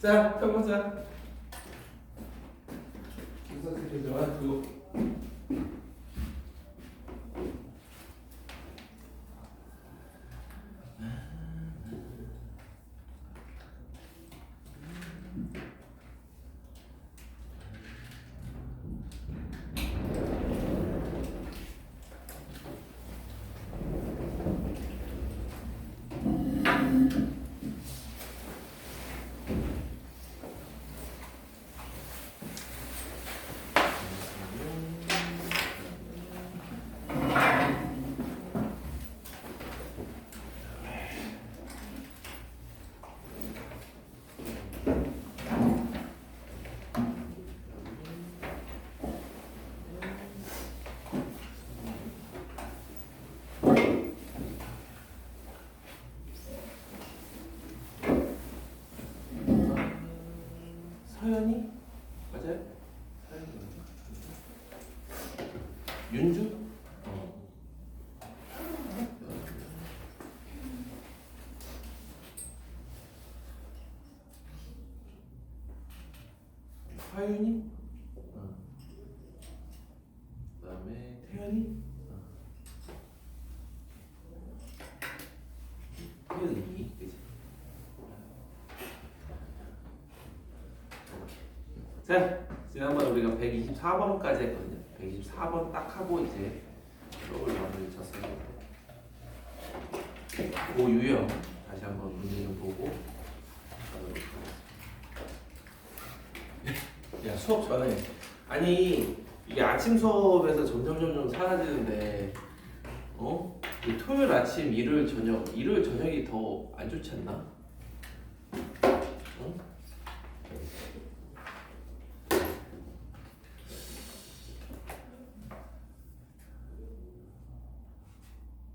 자, 펴보자. 기사들이 들어가고. 서연이? 맞아요? 서연이 맞아? 윤주? 화윤이? 그 다음에 태연이? 태연이? 그치? 자, 지난번에 우리가 124번까지 했거든요. 124번 딱 하고 이제 수업을 마무리 쳤어요. 그 유형 다시 한번 문제 좀 보고 가도록 하겠습니다. 야, 수업 전에 아니 이게 아침 수업에서 점점 사라지는데 이 토요일 아침 일요일 저녁이 더 안 좋지 않나?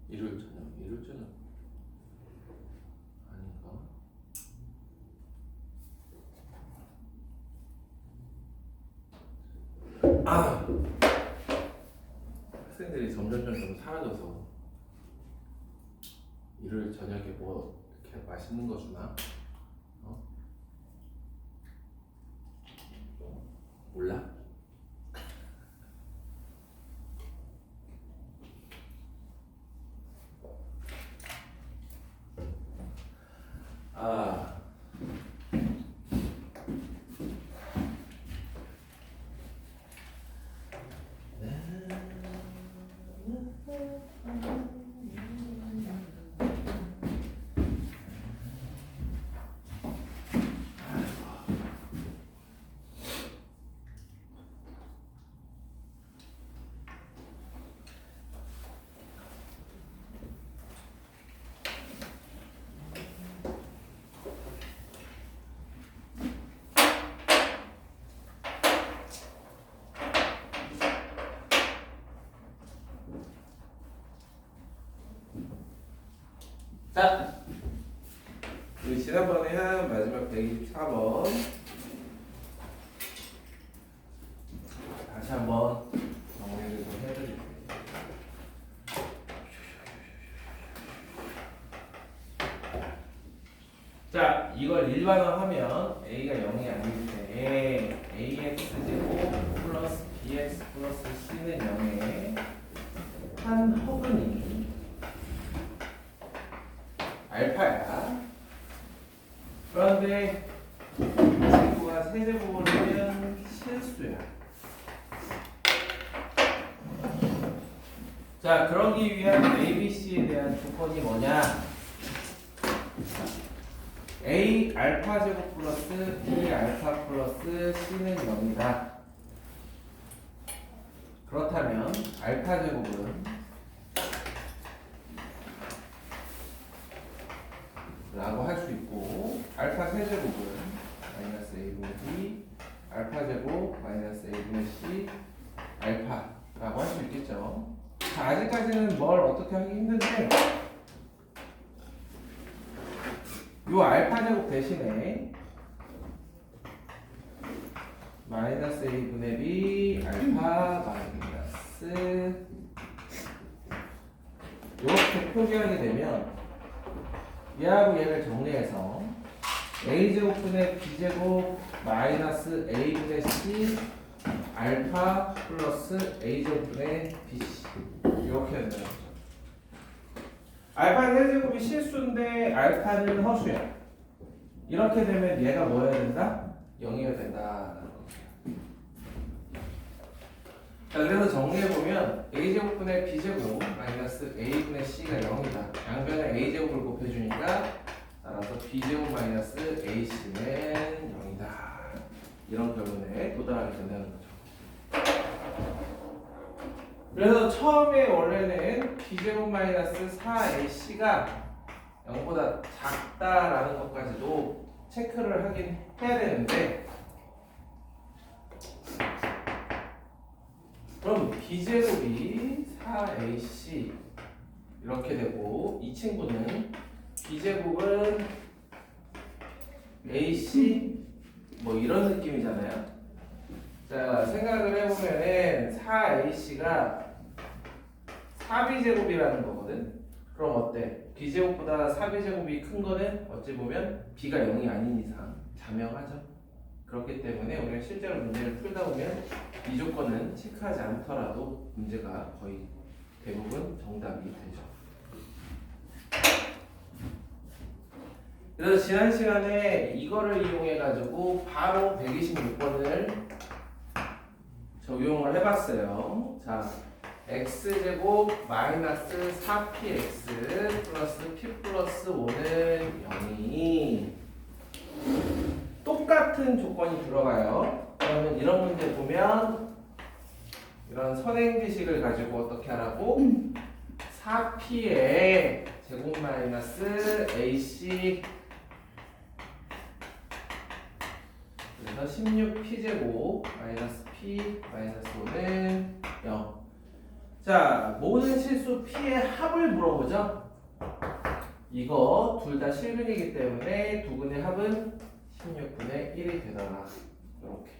일요일 저녁 아닌가? 아, 학생들이 점점 사라져서 일요일 저녁에 뭐 이렇게 맛있는 거 주나? 몰라? 아, 자, 우리 지난번에 한 마지막 124번 다시 한번 정리를 좀 해드릴게요. 자, 이걸 일반화하면 a가 0이 아닐 때 ax제곱 플러스 bx 플러스 c는 0의 한 허근이 알파야. 그런데 친구가 세제곱을 하면 실수야. 자, 그러기 위한 ABC에 대한 조건이 뭐냐? A 알파 제곱 플러스 B 알파 플러스 C는 0이다. 그렇다면 알파 제곱은 라고 할 수 있고, 알파 세제곱은 마이너스 a분의 b, 알파 제곱 마이너스 a분의 c, 알파라고 할 수 있겠죠. 자, 아직까지는 뭘 어떻게 하기 힘든데, 요 알파 제곱 대신에 마이너스 a분의 b, 알파 마이너스 이렇게 표기하게 되면 얘하고 얘를 정리해서 a제곱분의 b제곱 마이너스 a분의 c 알파 플러스 a제곱분의 bc 이렇게 된다는 거죠. 알파 세제곱이 실수인데 알파는 허수야. 이렇게 되면 얘가 뭐 해야 된다? 0이어야 된다. 자, 그래서 정리해보면 a제곱분의 b제곱 마이너스 a분의 c가 0이다. 양변에 a제곱을 곱해주니까 따라서 b제곱 마이너스 ac는 0이다. 이런 결론에 도달하게 된다는 거죠. 그래서 처음에 원래는 b제곱 마이너스 4ac가 0보다 작다라는 것까지도 체크를 하긴 해야 되는데, 그럼 b제곱이 4ac 이렇게 되고 이 친구는 b제곱은 ac 뭐 이런 느낌이잖아요. 자, 생각을 해보면은 4ac가 4b제곱이라는 거거든. 그럼 어때? b제곱보다 4b제곱이 큰 거는 어찌 보면 b가 0이 아닌 이상 자명하죠. 그렇기 때문에 우리가 실제로 문제를 풀다 보면 이 조건은 체크하지 않더라도 문제가 거의 대부분 정답이 되죠. 그래서 지난 시간에 이거를 이용해 가지고 바로 126번을 적용을 해봤어요. 자, x제곱 마이너스 4px 플러스 p 플러스 5는 0이 똑같은 조건이 들어가요. 그러면 이런 문제 보면 이런 선행지식을 가지고 어떻게 하라고? 4p의 제곱 마이너스 ac 그래서 16p제곱 마이너스 p 마이너스 5는 0. 자, 모든 실수 p의 합을 물어보죠. 이거 둘 다 실근이기 때문에 두 근의 합은 16분의 1이 되더라. 이렇게.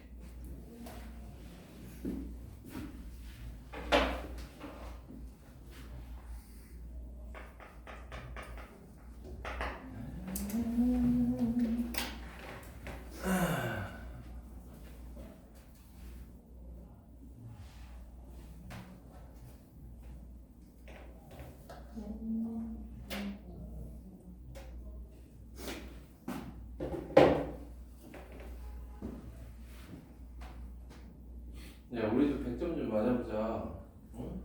야, 우리도 100점 좀 맞아보자. 응?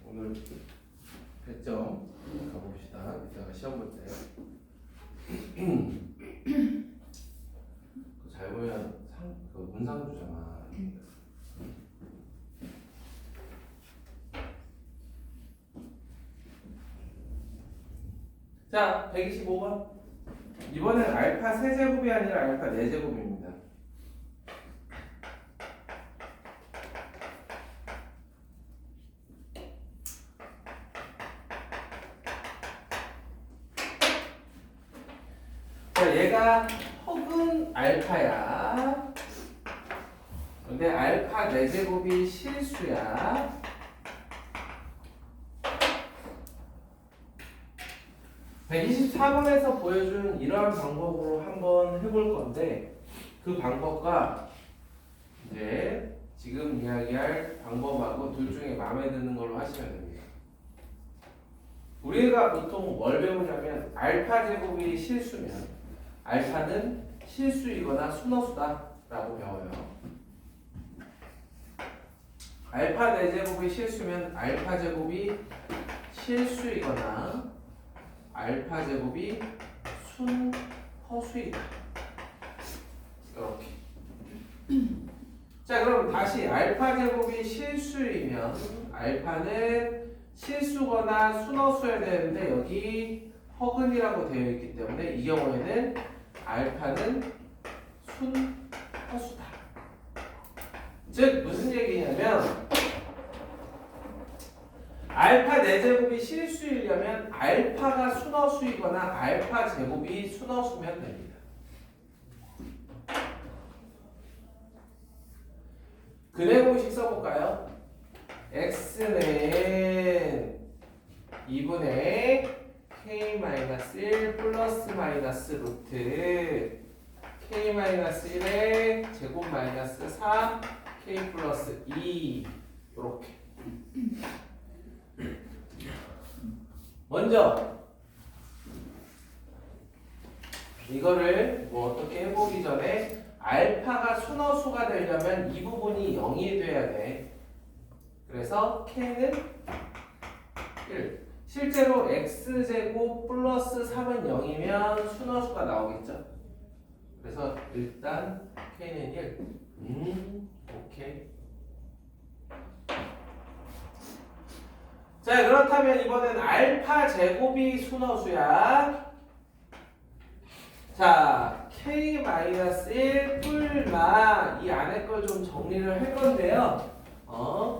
오늘 100점 가봅시다. 이따가 시험 볼 때. 잘 보면 문상 주잖아. 자, 125번. 이번엔 알파 세제곱이 아니라 알파 네제곱입니다. 자, 얘가 허근 알파야. 근데 알파 네제곱이 실수야. (124번에서) 보여준 이러한 방법으로 한번 해볼 건데, 그 방법과 이제 지금 이야기할 방법하고 둘 중에 마음에 드는 걸로 하시면 됩니다. 우리가 보통 뭘 배우냐면 알파 제곱이 실수면 알파는 실수이거나 순허수다 라고 배워요. 알파 네제곱이 실수면 알파 제곱이 실수이거나 알파 제곱이 순허수이다. 이렇게. 자, 그럼 다시 알파 제곱이 실수이면 알파는 실수거나 순허수여야 되는데 여기 허근이라고 되어 있기 때문에 이 경우에는 알파는 순허수다. 즉 무슨 얘기냐면 알파 네제곱이 실수이려면 알파가 순허수이거나 알파 제곱이 순허수면 됩니다. 근해 공식 써볼까요? x는 2분의 k-1 플러스 마이너스 루트 k-1의 제곱 마이너스 4 k 플러스 2 요렇게. 먼저 이거를 뭐 어떻게 해보기 전에 알파가 순허수가 되려면 이 부분이 0이 돼야 돼. 그래서 k는 1. 실제로 x제곱 플러스 3은 0이면 순허수가 나오겠죠. 그래서 일단 k는 1. 오케이. 자, 그렇다면 이번엔 알파 제곱이 순허수야. 자, k-1 뿔마 이 안에 걸 좀 정리를 할 건데요.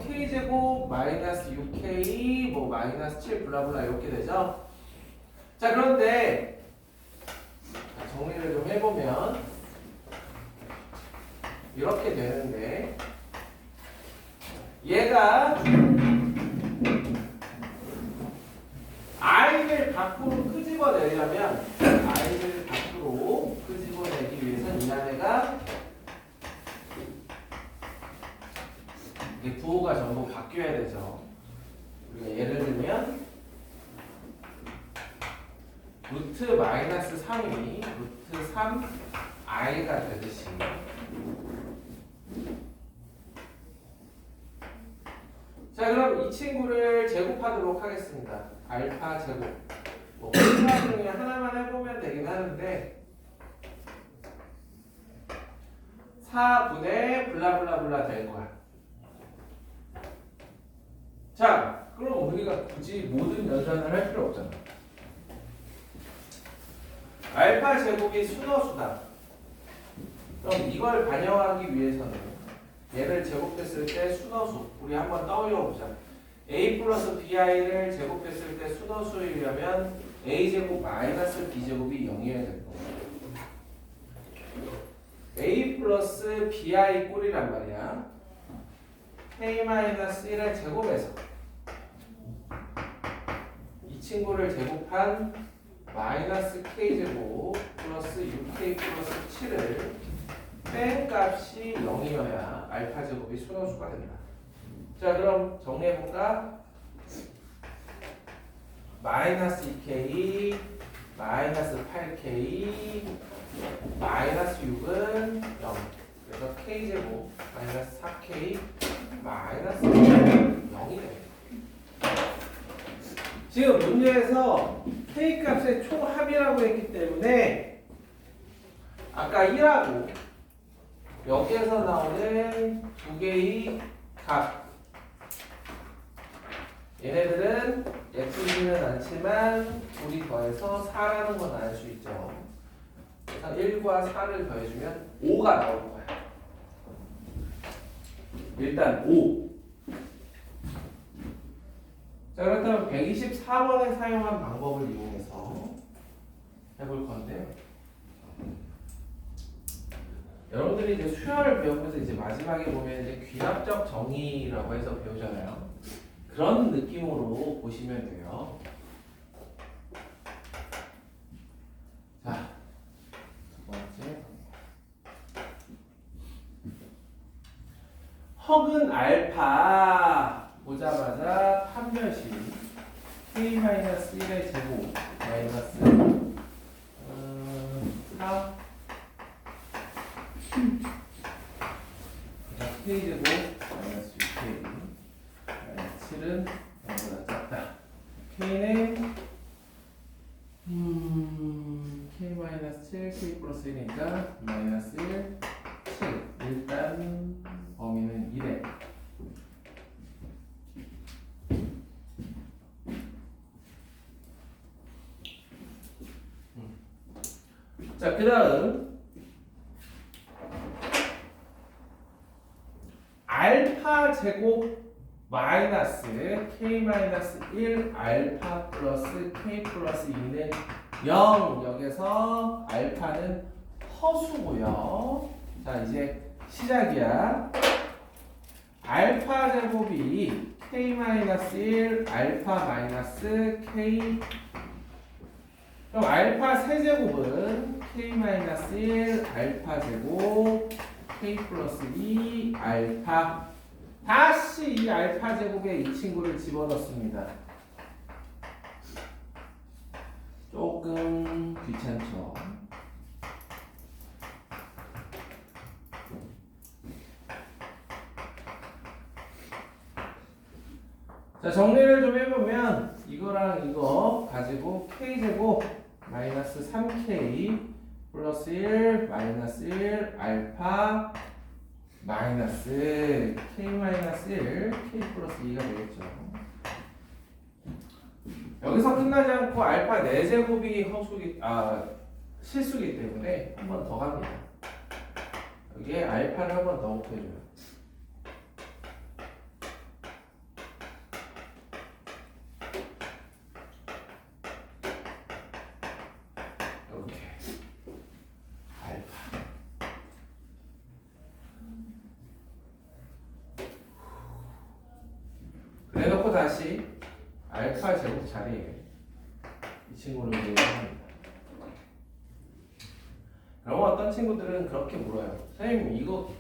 k제곱 마이너스 6k 뭐 마이너스 7 블라블라 이렇게 되죠. 자, 그런데 정리를 좀 해보면 이렇게 되는데 얘가 i를 밖으로 끄집어내려면 i를 밖으로 끄집어내기 위해서는 이 안에가 이게 부호가 전부 바뀌어야 되죠. 우리가 예를 들면 루트 마이너스 3이 루트 3 i가 되듯이 자, 그럼 이 친구를 제곱하도록 하겠습니다. 알파 제곱. 뭐 플러스 중에 하나만 해보면 되긴 하는데 4분의 블라블라블라 될 거야. 자, 그럼 우리가 굳이 모든 연산을 할 필요 없잖아. 알파 제곱이 순허수다. 그럼 이걸 반영하기 위해서는 얘를 제곱했을 때 순허수 우리 한번 떠올려 보자. a 플러스 bi를 제곱했을 때 순허수이려면 a 제곱 마이너스 b 제곱이 0이어야 될 거고 a 플러스 bi 꼴이란 말이야. k-1을 제곱해서 이 친구를 제곱한 마이너스 k제곱 플러스 6k 플러스 7을 뺀 값이 0이어야 알파 제곱이 순허수가 된다. 자, 그럼 정리해볼까? 마이너스 2k 마이너스 8k 마이너스 6은 0. 그래서 k제곱 마이너스 4k 마이너스 0이 됩니다. 지금 문제에서 k 값의 총합이라고 했기 때문에 아까 1하고 여기에서 나오는 두 개의 값 얘네들은 예쁘지는 않지만 둘이 더해서 4라는 건 알 수 있죠. 그래서 1과 4를 더해주면 5가 나올 거야. 일단 5. 자, 그렇다면 124번에 사용한 방법을 이용해서 해볼 건데요. 여러분들이 이제 수열을 배우면서 이제 마지막에 보면 이제 귀납적 정의라고 해서 배우잖아요. 그런 느낌으로 보시면 돼요. 자, 두 번째. 허근 알파 보자마자 판별식 k-1의 제곱 마이너스 4 k제곱 마이너스 6k 마이너스 7은 0보다 작다. k는 k-7 k 플러스 1이니까 마이너스 1 7 일단 범위는 2래. 자, 그 다음 알파 제곱 마이너스 k-1 알파 플러스 k 플러스 2는 0. 여기서 알파는 허수고요. 자, 이제 시작이야. 알파 제곱이 k-1 알파 마이너스 k 그럼 알파 세제곱은 k-1 알파 제곱 k 플러스 2 알파. 다시 이 알파 제곱에 이 친구를 집어넣습니다. 조금 귀찮죠. 자, 정리를 좀 해보면 이거랑 이거 가지고 k제곱 마이너스 3k 플러스 1 마이너스 1 알파 마이너스 k 마이너스 1 k 플러스 2가 되겠죠. 여기서 끝나지 않고 알파 4제곱이 실수기 때문에 한 번 더 갑니다. 여기에 알파를 한 번 더 곱해줘요. 이렇게 알파. 그래놓고 다시 알파 제곱 자리에 이 친구를 넣습니다. 그럼 어떤 친구들은 그렇게 물어요. 선생님 이거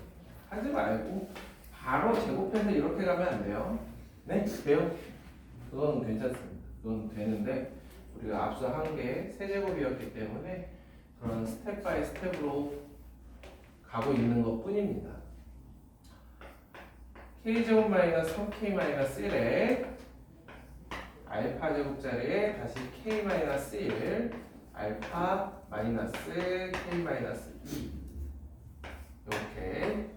하지 말고 바로 제곱해서 이렇게 가면 안 돼요? 네? 돼요? 그건 괜찮습니다. 그건 되는데 우리가 앞서 한 게 세제곱이었기 때문에 그런 스텝 바이 스텝으로 가고 있는 것 뿐입니다. k제곱 마이너스 3k 마이너스 1에 알파 제곱 자리에 다시 k 마이너스 1 알파 마이너스 k 마이너스 2 이렇게.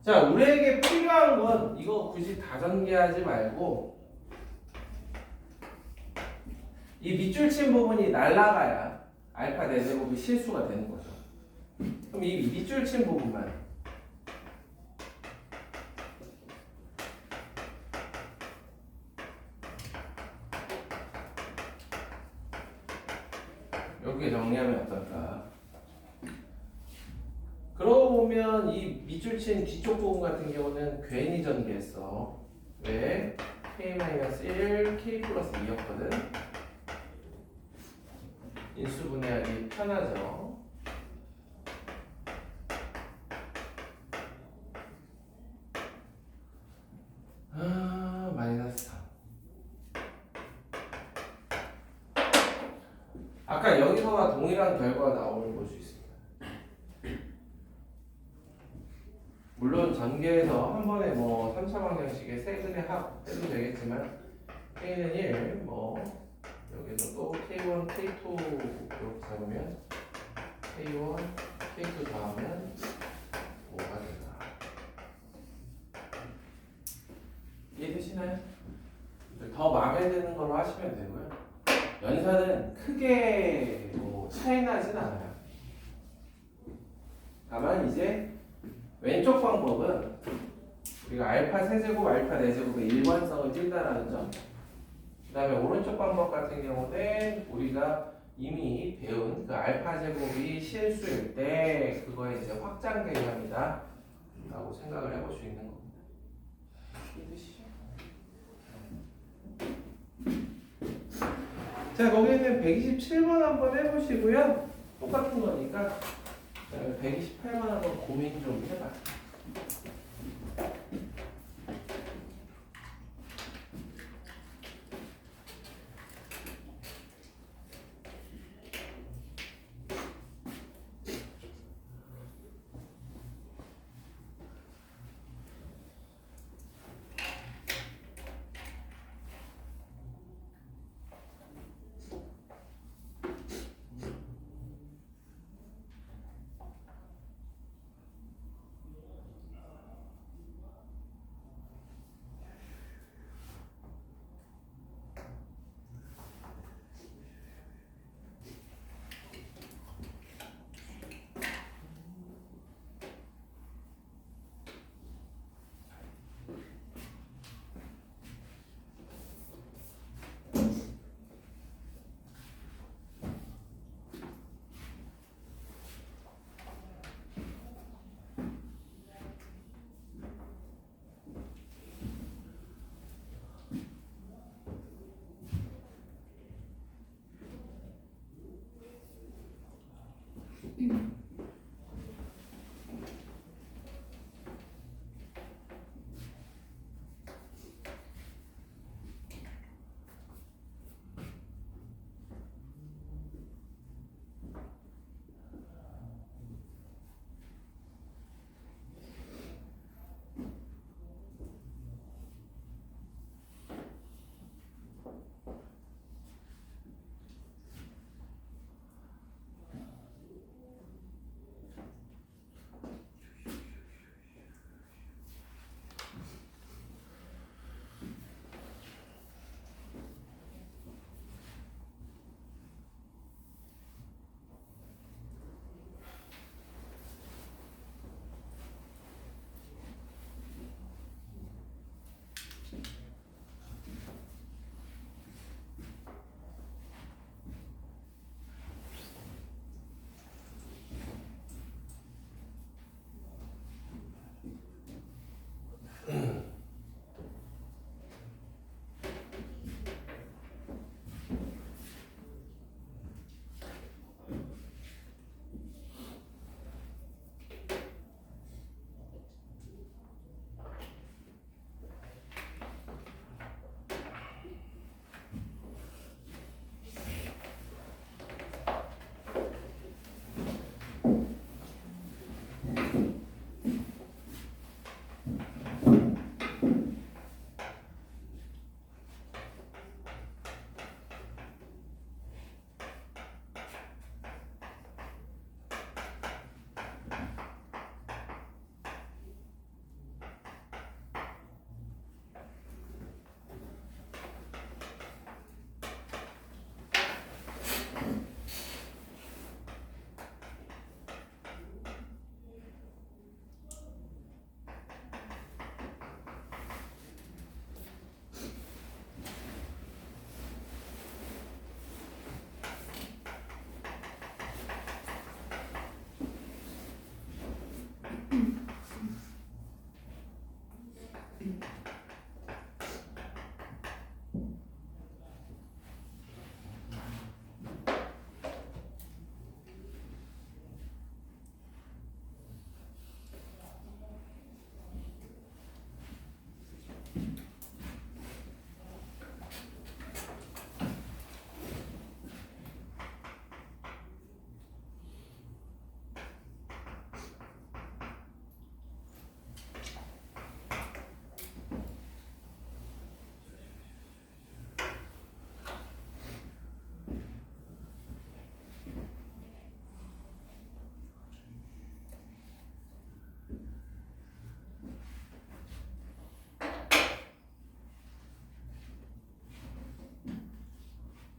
자, 우리에게 필요한 건 이거 굳이 다 전개하지 말고 이 밑줄 친 부분이 날라가야 알파 4제곱이 실수가 되는 거죠. 그럼 이 밑줄 친 부분만 이렇게 정리하면 어떨까? 그러고 보면 이 밑줄 친 뒤쪽 부분 같은 경우는 괜히 전개했어. 왜? k-1 k 플러스 2였거든. 인수분해하기 편하죠. 마이너스 3. 아까 여기서와 동일한 결과가 나오는 걸 수 있습니다. 물론 전개해서 한 번에 뭐 3차 방정식에 세근의 합 해도 되겠지만 k는 1, 뭐 여기서 또 k1, k2 이렇게 잡으면 k1, k2 더하면 5가 된다. 이해되시나요? 더 마음에 드는 걸로 하시면 되고요. 연산은 크게 뭐 차이 나진 않아요. 다만 이제 왼쪽 방법은 우리가 알파 세제곱, 알파 4제곱의 일관성을 띈다라는 점. 그 다음에 오른쪽 방법 같은 경우는 우리가 이미 배운 그 알파 제곱이 실수일 때 그거의 이제 확장 개념이다 라고 생각을 해볼 수 있는 겁니다. 자, 거기는 127번 한번 해보시고요. 똑같은 거니까 128번 한번 고민 좀 해봐요.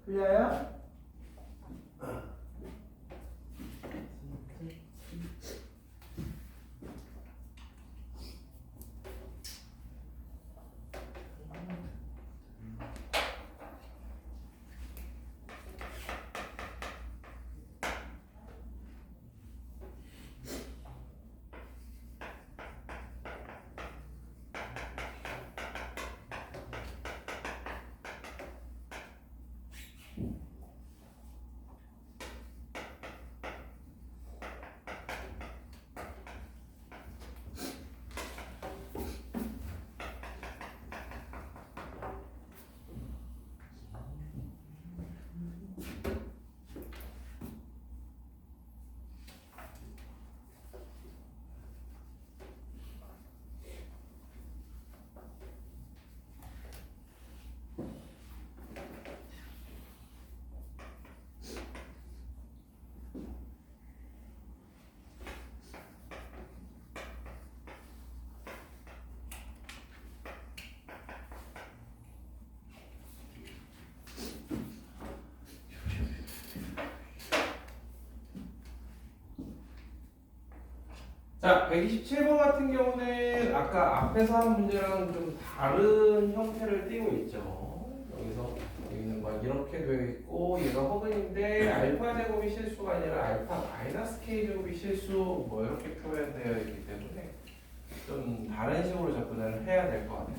틀려요? 자, 127번 같은 경우는 아까 앞에서 한 문제랑 좀 다른 형태를 띠고 있죠. 여기서 여기는 막 이렇게 되어 있고 얘가 허근인데 알파 제곱이 실수가 아니라 알파 마이너스 k 제곱이 실수 뭐 이렇게 표현되어 있기 때문에 좀 다른 식으로 접근을 해야 될 것 같아.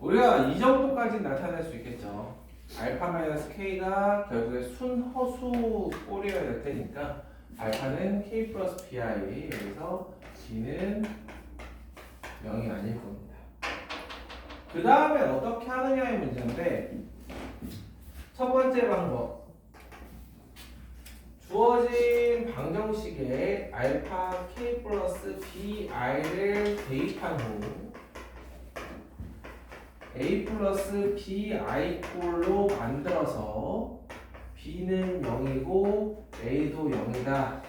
우리가 이 정도까지 나타낼 수 있겠죠. 알파 마이너스 k가 결국에 순허수 꼴이어야 될 테니까 알파는 k 플러스 bi 여기서 b는 0이 아닐 겁니다. 그 다음에 어떻게 하느냐의 문제인데 첫 번째 방법 주어진 방정식에 알파 k 플러스 bi를 대입한 후 a 플러스 bi 꼴로 만들어서 b는 0이고 a도 0이다.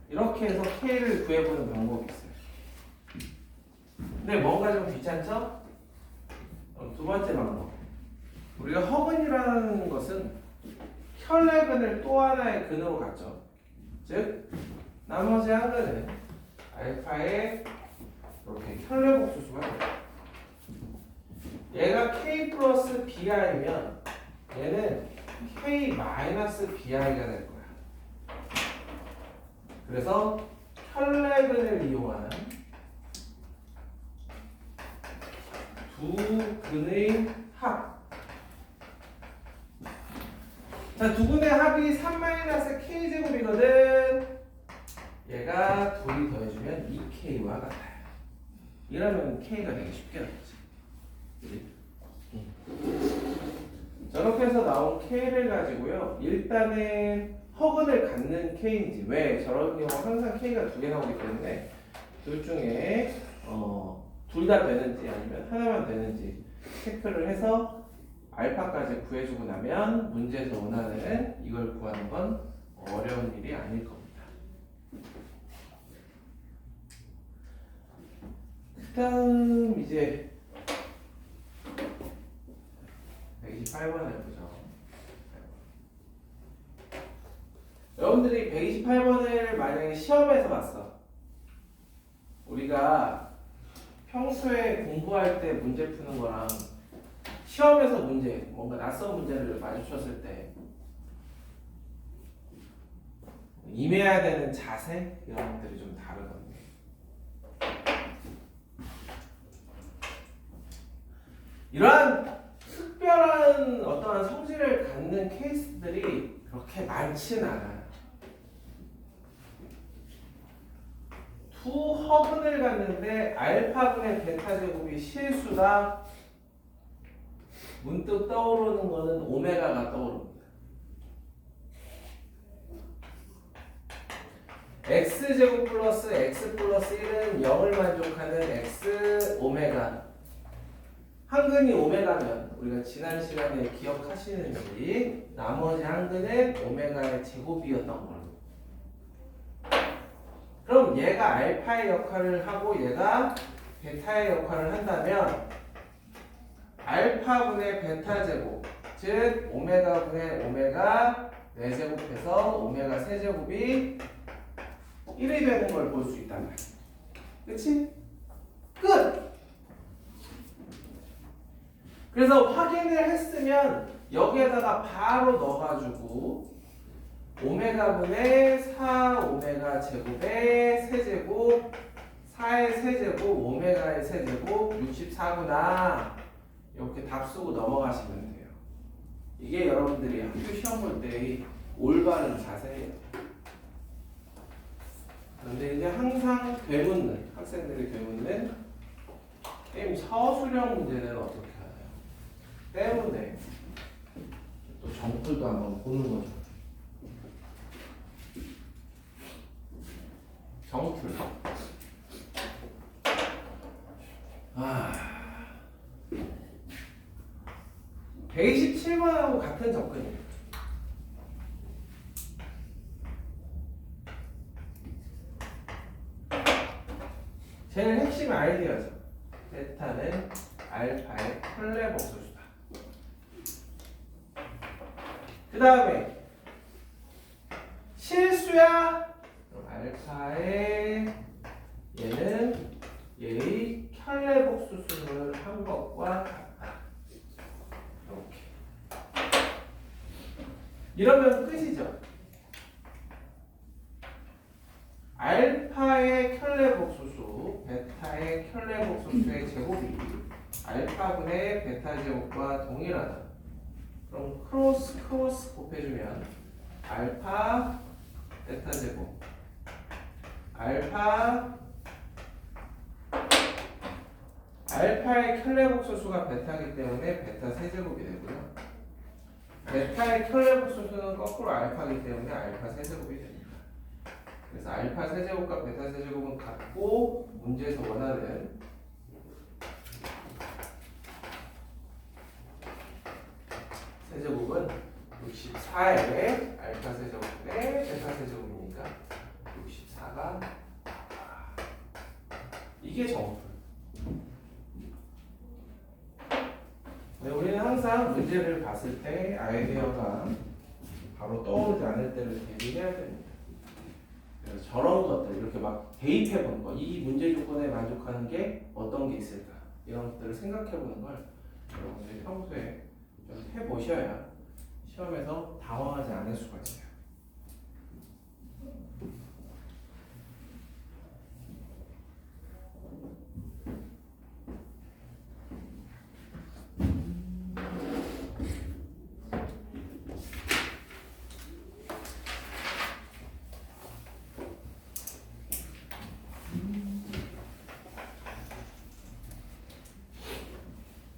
이렇게 해서 k를 구해보는 방법이 있어요. 근데 뭔가 좀 귀찮죠? 두 번째 방법. 우리가 허근이라는 것은 혈내근을 또 하나의 근으로 갖죠. 즉 나머지 한 근은 알파의 이렇게 혈내복수수가 돼요. 얘가 k 플러스 bi면 얘는 k 마이너스 bi가 될 거야. 그래서 혈내근을 이용한 두 근의 합. 자, 두 근의 합이 3 마이너스 k 제곱이거든. 얘가 둘이 더해주면 2k와 같아요. 이러면 k가 되게 쉽게 나오지. 저렇게 해서 나온 k를 가지고요. 일단은 허근을 갖는 k인지 왜 저런 경우 항상 k가 두 개 나오기 때문에 둘 중에 둘 다 되는지 아니면 하나만 되는지 체크를 해서 알파까지 구해주고 나면 문제에서 원하는 이걸 구하는 건 어려운 일이 아닐 겁니다. 그 다음 이제 128번 해보죠. 여러분들이 128번을 만약에 시험에서 봤어. 우리가 평소에 공부할 때 문제 푸는 거랑 시험에서 문제, 뭔가 낯선 문제를 마주쳤을 때 임해야 되는 자세 이런 것들이 좀 다르거든요. 이러한 특별한 어떠한 성질을 갖는 케이스들이 그렇게 많지는 않아요. 두 허근을 갖는데 알파분의 베타 제곱이 실수다. 문득 떠오르는 거는 오메가가 떠오릅니다. x제곱 플러스 x 플러스 1은 0을 만족하는 x 오메가. 한근이 오메가면 우리가 지난 시간에 기억하시는지 나머지 한근은 오메가의 제곱이었던 걸로. 그럼 얘가 알파의 역할을 하고 얘가 베타의 역할을 한다면 알파분의 베타 제곱, 즉 오메가분의 오메가 4제곱해서 오메가 세제곱이 1이 되는 걸 볼 수 있단 말이야. 그치? 끝! 그래서 확인을 했으면 여기에다가 바로 넣어가지고 오메가분의 4 오메가 제곱의 세제곱 4의 세제곱 오메가의 세제곱 64구나 이렇게 답 쓰고 넘어가시면 돼요. 이게 여러분들이 학교 시험 볼 때 올바른 자세예요. 그런데 이제 항상 되묻는 학생들이 되묻는 게임 서술형 문제는 어떻게 하나요? 때문에 또 정풀도 한번 보는 거죠. 정풀. 127번하고 같은 접근입니다. 제일 핵심 아이디어죠. 베타는 알파의 컬레 복소수다. 그 다음에 실수야? 그럼 알파의 얘는 얘의 컬레 복소수를 한 것과 같다. 이렇게. 이러면 끝이죠. 알파의 켤레복소수, 베타의 켤레복소수의 제곱이 알파분의 베타 제곱과 동일하다. 그럼 크로스 곱해주면 알파 베타 제곱, 알파의 켤레복소수가 베타이기 때문에 베타 세제곱이 되고요. 베타의 켤레복소수는 거꾸로 알파이기 때문에 알파 세제곱이 됩니다. 그래서 알파 세제곱과 베타 세제곱은 같고 문제에서 원하는 세제곱은 64의 알파 세제곱 대 베타 세제곱이니까 64가 이게 정풀. 네, 우리는 항상 문제를 봤을 때 아이디어가 바로 떠오르지 않을 때를 대비해야 됩니다. 그래서 저런 것들 이렇게 막 대입해보는 거, 이 문제 조건에 만족하는 게 어떤 게 있을까 이런 것들을 생각해보는 걸 여러분들이 평소에 좀 해보셔야 시험에서 당황하지 않을 수가 있어요.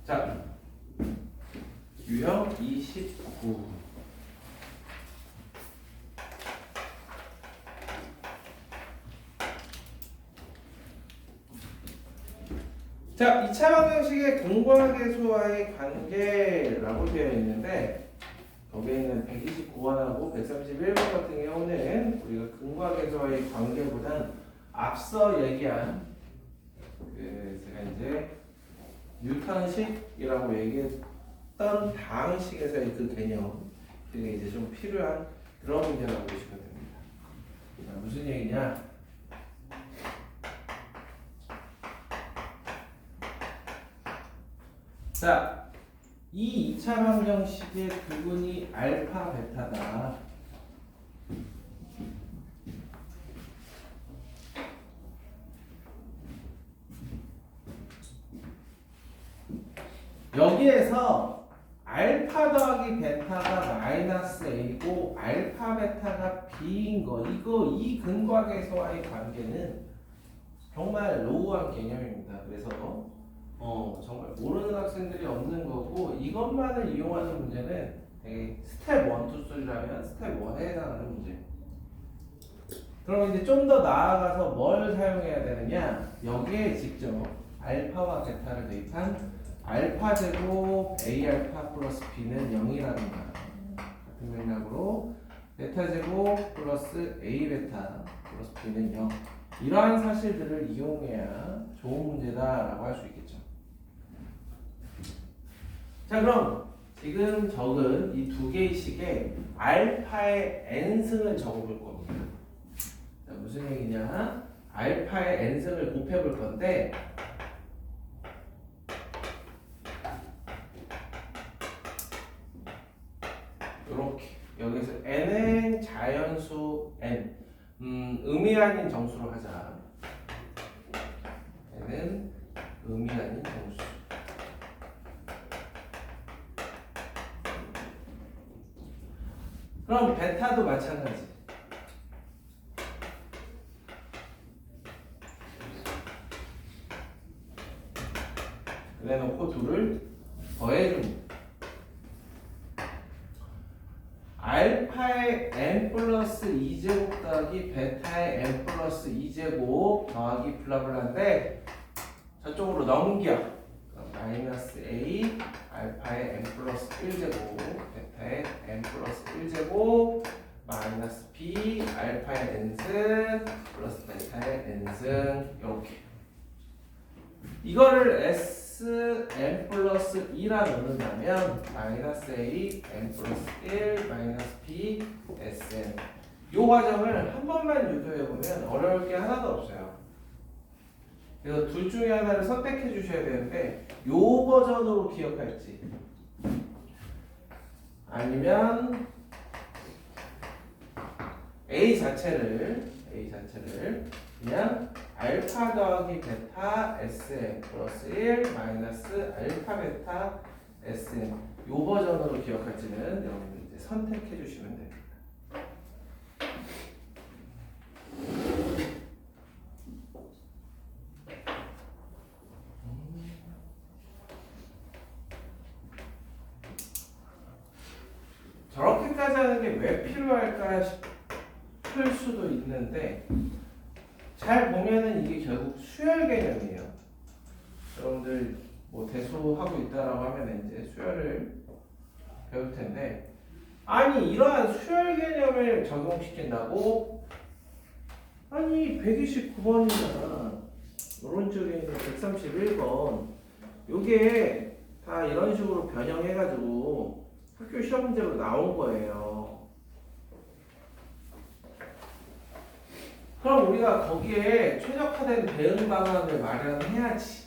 자, 유형 29. 자, 2차 방정식의 근과계수와의 관계라고 되어 있는데 거기에 있는 129번하고 131번 같은 경우는 우리가 근과계수와의 관계보단 앞서 얘기한 제가 이제 뉴턴식이라고 얘기했던 다항식에서의 그 개념, 그게 이제 좀 필요한 그런 문제라고 보시면 됩니다. 자, 무슨 얘기냐? 자, 이 2차 방정식의 부분이 알파 베타다. 여기에서 알파 더하기 베타가 마이너스 A고 알파 베타가 B인 거, 이 근과계수와의 관계는 정말 로우한 개념입니다. 그래서 정말 모르는 학생들이 없는 거고 이것만을 이용하는 문제는 되게 스텝 1, 2, 3라면 스텝 1에 해당하는 문제. 그럼 이제 좀 더 나아가서 뭘 사용해야 되느냐? 여기에 직접 알파와 베타를 대입한 알파 제곱 A 알파 플러스 B는 0이라든가 같은 맥락으로 베타 제곱 플러스 A 베타 플러스 B는 0 이러한 사실들을 이용해야 좋은 문제다라고 할 수 있겠죠. 자 그럼 지금 적은 이 두 개의 식에 알파의 n승을 적어볼 겁니다. 자, 무슨 얘기냐? 알파의 n승을 곱해볼 건데 이렇게 여기서 n은 자연수 n 의미 아닌 정수로 하자. n은 의미 아닌 정수. 그럼 베타도 마찬가지. 그래놓고 둘을 더해줍니다. 알파의 n 플러스 2제곱 더하기 베타의 n 플러스 2제곱 더하기 블라블라인데 저쪽으로 넘겨. 그럼 마이너스 a 알파의 n 플러스 1제곱 베타의 n 플러스 1제곱 마이너스 b 알파의 n승 플러스 베타의 n승 이렇게 이거를 n 플러스 2라 넣는다면 마이너스 a n 플러스 1 마이너스 b sn 이 과정을 한 번만 유도해보면 어려울 게 하나도 없어요. 그래서 둘 중에 하나를 선택해 주셔야 되는데 이 버전으로 기억할지 아니면 a 자체를 그냥 알파 더하기 베타 sn 플러스 1 마이너스 알파 베타 sn 이 버전으로 기억할지는 여러분들 이제 선택해 주시면 됩니다. 저렇게까지 하는 게 왜 필요할까 싶을 수도 있는데 잘 보면은 이게 결국 수열 개념이에요. 여러분들 뭐 대수하고 있다라고 하면 이제 수열을 배울 텐데 아니 이러한 수열 개념을 적용시킨다고 아니 129번이잖아. 오른쪽에 있는 131번 요게 다 이런 식으로 변형해가지고 학교 시험 문제로 나온 거예요. 그럼 우리가 거기에 최적화된 대응 방안을 마련해야지.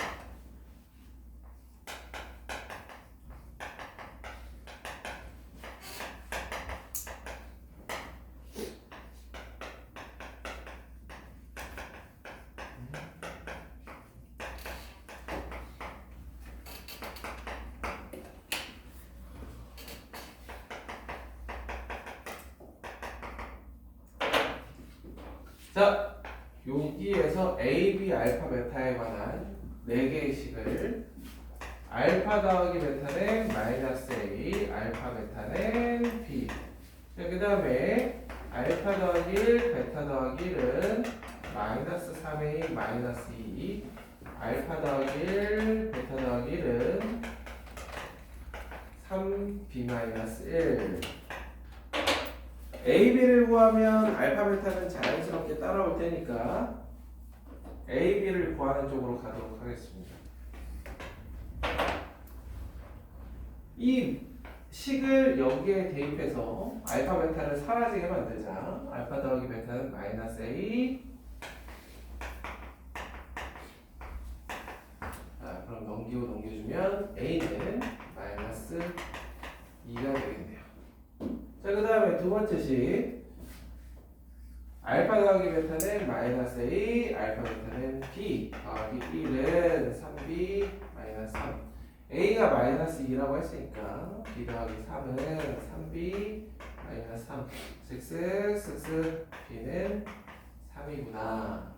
자, 여기에서 A, B, 알파, 베타에 관한 4개의 식을 알파 더하기 베타는 마이너스 A, 알파 베타는 B. 그 다음에 알파 더하기 1, 베타 더하기 1은 마이너스 3A, 마이너스 2. 알파 더하기 1, 베타 더하기 1은 3B 마이너스 1. A, B를 구하면 알파, 베타는 자연스럽게 따라올 테니까 A, B를 구하는 쪽으로 가도록 하겠습니다. 이 식을 여기에 대입해서 알파, 베타를 사라지게 만들자. 알파 더하기 베타는 마이너스 A. 자, 그럼 넘겨주면 A는 마이너스 2가 되겠네요. 자, 그 다음에 두 번째 식 알파 더하기 베타는 마이너스 A, 알파 베타는 B 더하기 1은 3B 마이너스 3. A가 마이너스 2라고 했으니까 B 더하기 3은 3B 마이너스 3. 쓱쓱 B는 3이구나.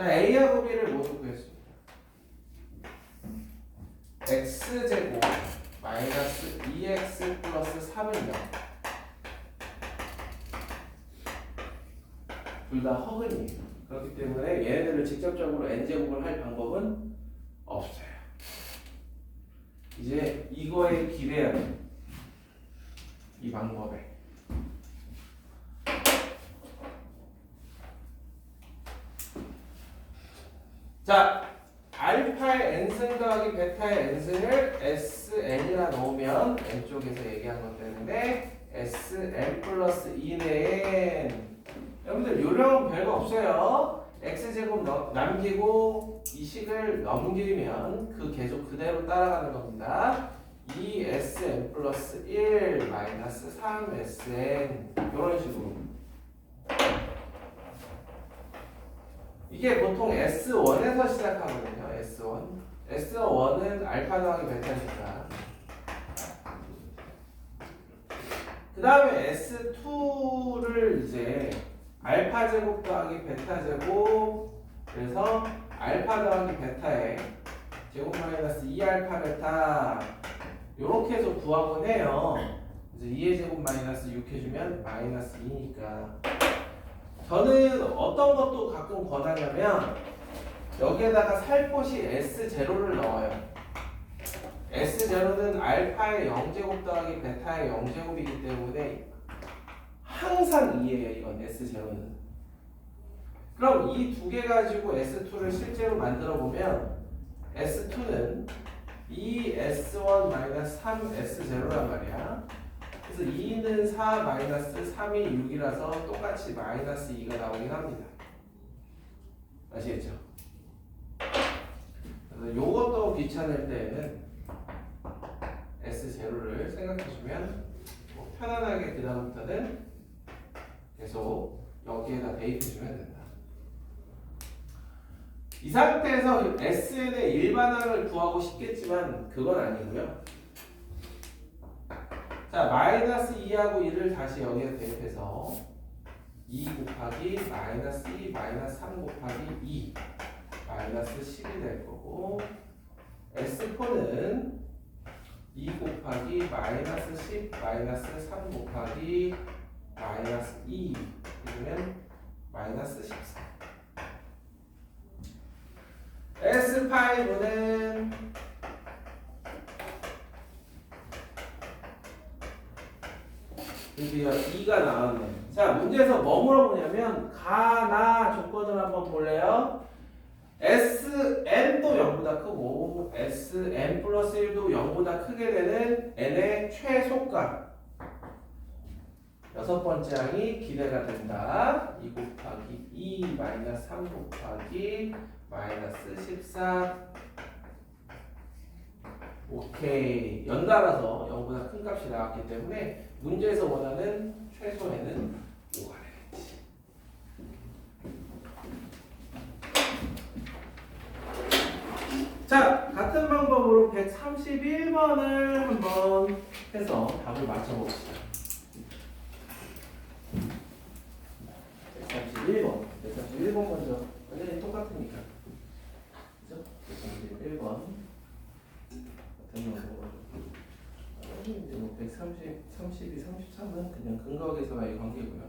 자, A하고 B를 모두 구했습니다. X제곱 마이너스 2X 플러스 3은 0. 둘 다 허근이에요. 그렇기 때문에 얘네들을 직접적으로 n제곱을 할 방법은 없어요. 이제 이거에 기대야 돼. 이 방법에. 자, 알파의 n승 더하기 베타의 n승을 sn이라 놓으면 왼쪽에서 얘기한 것 때문에 sn 플러스 2는 여러분들 요령은 별거 없어요. x제곱 남기고 이 식을 넘기면 그 계속 그대로 따라가는 겁니다. 2sn 플러스 1 마이너스 3sn 이런 식으로. 이게 보통 S1에서 시작하거든요. S1. S1은 알파 더하기 베타니까. 그 다음에 S2를 이제 알파 제곱 더하기 베타 제곱, 그래서 알파 더하기 베타에 제곱 마이너스 2알파 베타 요렇게 해서 구하곤 해요. 이제 2의 제곱 마이너스 6 해주면 마이너스 2니까. 저는 어떤 것도 가끔 권하냐면 여기에다가 살포시 S0를 넣어요. S0는 알파의 0제곱 더하기 베타의 0제곱이기 때문에 항상 2예요. 이건 S0는. 그럼 이 두 개 가지고 S2를 실제로 만들어 보면 S2는 2S1-3S0란 말이야. 그래서 2는 4 마이너스 3이 6이라서 똑같이 마이너스 2가 나오긴 합니다. 아시겠죠? 그래서 요것도 귀찮을 때에는 S0를 생각해주면 뭐 편안하게 그 다음부터는 계속 여기에다 대입해주면 된다. 이 상태에서 SN의 일반항을 구하고 싶겠지만 그건 아니고요. 자, 마이너스 2하고 1을 다시 여기에 대입해서 2 곱하기 마이너스 2 마이너스 3 곱하기 2 마이너스 10이 될 거고, S4는 2 곱하기 마이너스 10 마이너스 3 곱하기 마이너스 2 해주면 마이너스 14. S5는 드디어 2가 나왔네. 자, 문제에서 뭐 물어보냐면 가나 조건을 한번 볼래요? SN도 0보다 크고 SN 플러스 1도 0보다 크게 되는 n의 최소값 여섯 번째 항이 기대가 된다. 2 곱하기 2 마이너스 3 곱하기 마이너스 14. 오케이. 연달아서 0보다 큰 값이 나왔기 때문에 문제에서 원하는 최소에는 5가 되겠지. 자, 같은 방법으로 131번을 한번 해서 답을 맞춰봅시다. 131번 먼저. 완전히 똑같으니까. 그죠? 131번. 같은 방법으로. 이제 뭐 130, 32, 33은 그냥 근거계에서의 관계고요.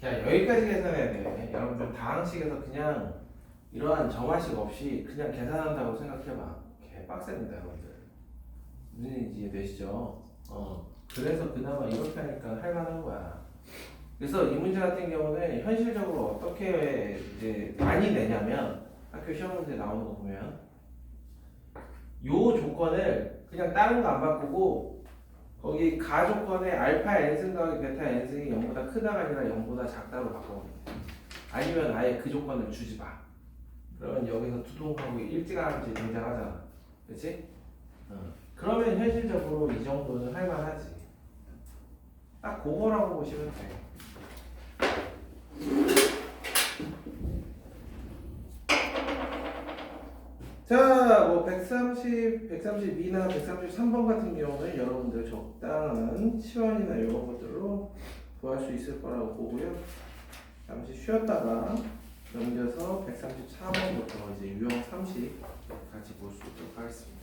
자, 여기까지 계산해야 돼. 여러분들 다항식에서 그냥 이러한 정화식 없이 그냥 계산한다고 생각해봐. 개빡셉니다, 여러분들. 무슨 얘기인지 이해되시죠? 그래서 그나마 이렇게 하니까 할만한 거야. 그래서 이 문제 같은 경우는 현실적으로 어떻게 이제 많이 내냐면 학교 시험 문제 나오는 거 보면 요 조건을 그냥 다른 거 안 바꾸고 거기 가 조건에 알파 n승 더하기 베타 n승이 0보다 크다가 아니라 0보다 작다로 바꿔버려. 아니면 아예 그 조건을 주지 마. 그러면 여기서 두동하고 일찌감치 등장하잖아. 그치? 그러면 현실적으로 이 정도는 할만하지. 딱 그거라고 보시면 돼. 자, 뭐 132나 133번 같은 경우는 여러분들 적당한 치환이나 이런 것들로 구할 수 있을 거라고 보고요. 잠시 쉬었다가 넘겨서 134번부터 이제 유형 30 같이 볼 수 있도록 하겠습니다.